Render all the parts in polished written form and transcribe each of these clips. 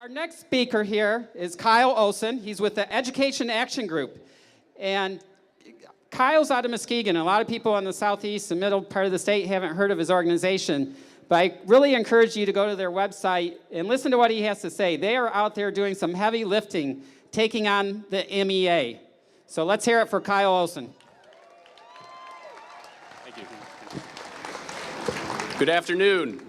Our next speaker here is Kyle Olson. He's with the Education Action Group. And Kyle's out of Muskegon. A lot of people in the southeast and middle part of the state haven't heard of his organization. But I really encourage you to go to their website and listen to what he has to say. They are out there doing some heavy lifting, taking on the MEA. So let's hear it for Kyle Olson. Thank you. Good afternoon.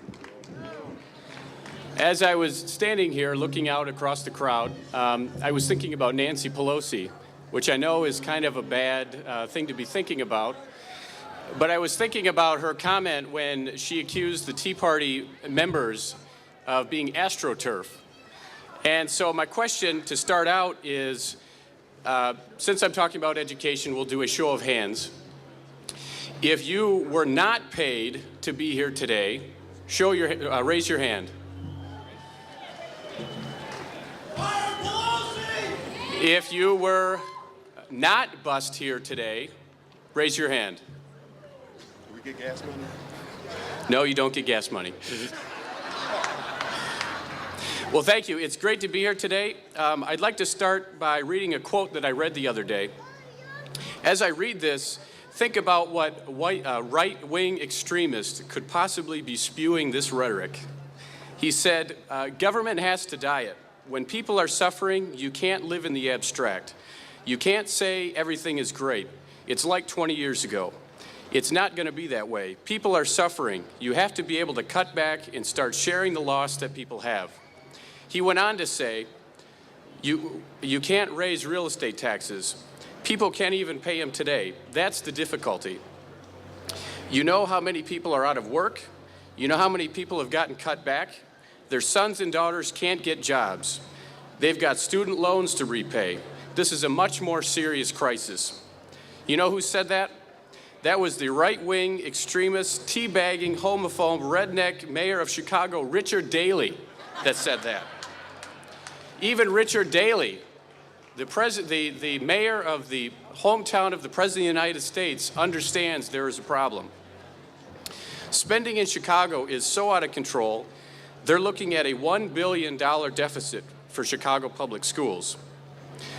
As I was standing here looking out across the crowd, I was thinking about Nancy Pelosi, which I know is kind of a bad thing to be thinking about. But I was thinking about her comment when she accused the Tea Party members of being AstroTurf. And so my question to start out is, since I'm talking about education, we'll do a show of hands. If you were not paid to be here today, raise your hand. If you were not bused here today, raise your hand. Do we get gas money? No, you don't get gas money. Well, thank you. It's great to be here today. I'd like to start by reading a quote that I read the other day. As I read this, think about what right-wing extremists could possibly be spewing this rhetoric. He said, government has to diet. When people are suffering, you can't live in the abstract. You can't say everything is great. It's like 20 years ago. It's not going to be that way. People are suffering. You have to be able to cut back and start sharing the loss that people have. He went on to say, you can't raise real estate taxes. People can't even pay them today. That's the difficulty. You know how many people are out of work? You know how many people have gotten cut back? Their sons and daughters can't get jobs. They've got student loans to repay. This is a much more serious crisis. You know who said that? That was the right-wing, extremist, teabagging, homophobe, redneck mayor of Chicago, Richard Daley, that said that. Even Richard Daley, the mayor of the hometown of the President of the United States, understands there is a problem. Spending in Chicago is so out of control, they're looking at a $1 billion deficit for Chicago public schools.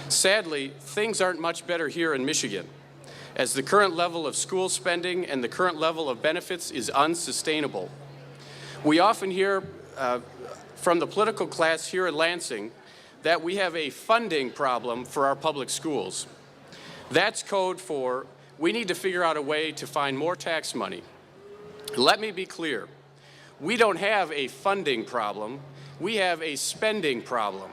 Sadly, things aren't much better here in Michigan, as the current level of school spending and the current level of benefits is unsustainable. We often hear from the political class here in Lansing that we have a funding problem for our public schools. That's code for we need to figure out a way to find more tax money. Let me be clear. We don't have a funding problem. We have a spending problem.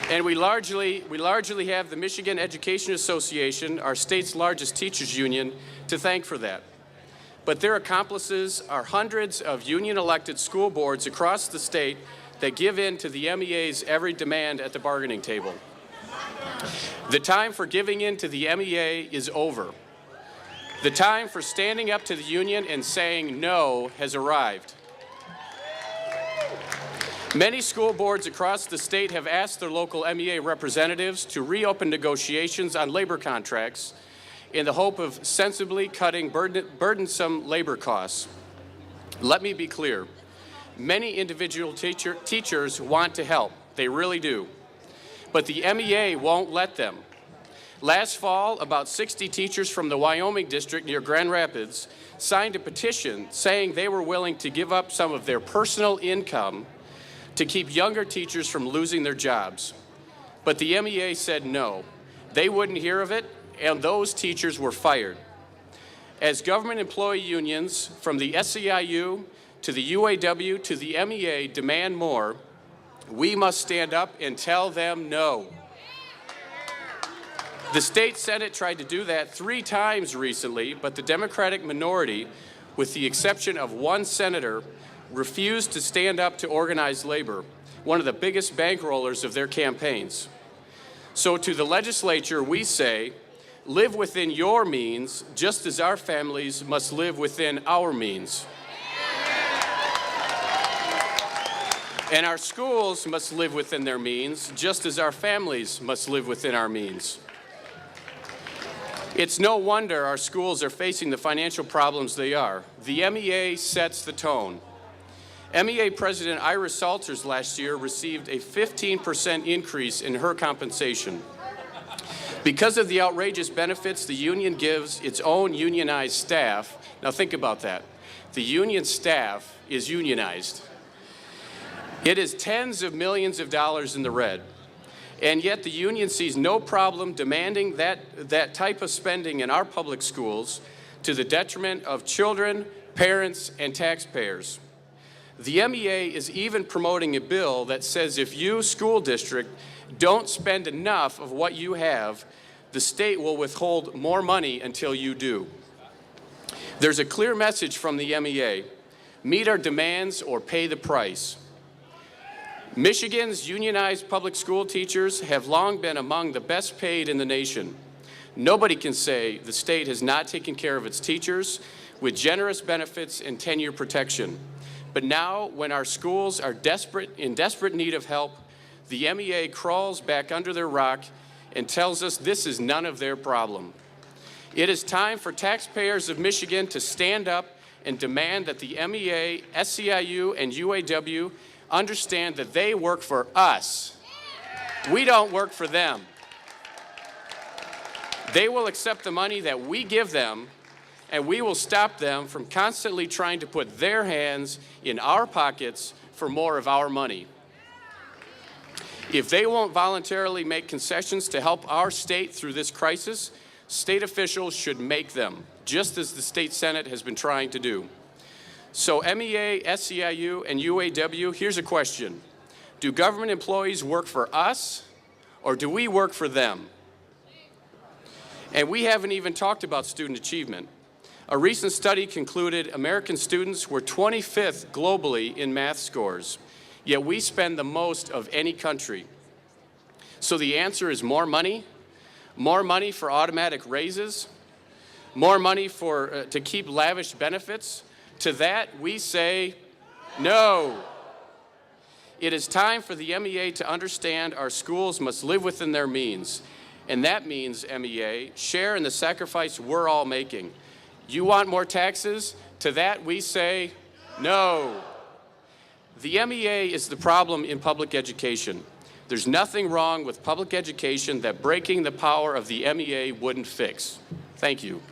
And we largely have the Michigan Education Association, our state's largest teachers union, to thank for that. But their accomplices are hundreds of union-elected school boards across the state that give in to the MEA's every demand at the bargaining table. The time for giving in to the MEA is over. The time for standing up to the union and saying no has arrived. Many school boards across the state have asked their local MEA representatives to reopen negotiations on labor contracts in the hope of sensibly cutting burdensome labor costs. Let me be clear. Many individual teachers want to help. They really do. But the MEA won't let them. Last fall, about 60 teachers from the Wyoming district near Grand Rapids signed a petition saying they were willing to give up some of their personal income to keep younger teachers from losing their jobs. But the MEA said no. They wouldn't hear of it, and those teachers were fired. As government employee unions, from the SEIU to the UAW to the MEA, demand more, we must stand up and tell them no. The state Senate tried to do that 3 times recently, but the Democratic minority, with the exception of one senator, refused to stand up to organized labor, one of the biggest bankrollers of their campaigns. So to the legislature, we say, live within your means, just as our families must live within our means. And our schools must live within their means, just as our families must live within our means. It's no wonder our schools are facing the financial problems they are. The MEA sets the tone. MEA President Ira Salters last year received a 15% increase in her compensation. Because of the outrageous benefits the union gives its own unionized staff, now think about that. The union staff is unionized. It is tens of millions of dollars in the red. And yet the union sees no problem demanding that type of spending in our public schools to the detriment of children, parents, and taxpayers. The MEA is even promoting a bill that says if you, school district, don't spend enough of what you have, the state will withhold more money until you do. There's a clear message from the MEA. Meet our demands or pay the price. Michigan's unionized public school teachers have long been among the best paid in the nation. Nobody can say the state has not taken care of its teachers with generous benefits and tenure protection. But now, when our schools are in desperate need of help, the MEA crawls back under their rock and tells us this is none of their problem. It is time for taxpayers of Michigan to stand up and demand that the MEA, SEIU, and UAW understand that they work for us. We don't work for them. They will accept the money that we give them, and we will stop them from constantly trying to put their hands in our pockets for more of our money. If they won't voluntarily make concessions to help our state through this crisis, state officials should make them, just as the state Senate has been trying to do. So MEA, SEIU, and UAW, here's a question. Do government employees work for us, or do we work for them? And we haven't even talked about student achievement. A recent study concluded American students were 25th globally in math scores, yet we spend the most of any country. So the answer is more money for automatic raises, more money to keep lavish benefits. To that, we say no. It is time for the MEA to understand our schools must live within their means. And that means, MEA, share in the sacrifice we're all making. You want more taxes? To that, we say no. The MEA is the problem in public education. There's nothing wrong with public education that breaking the power of the MEA wouldn't fix. Thank you.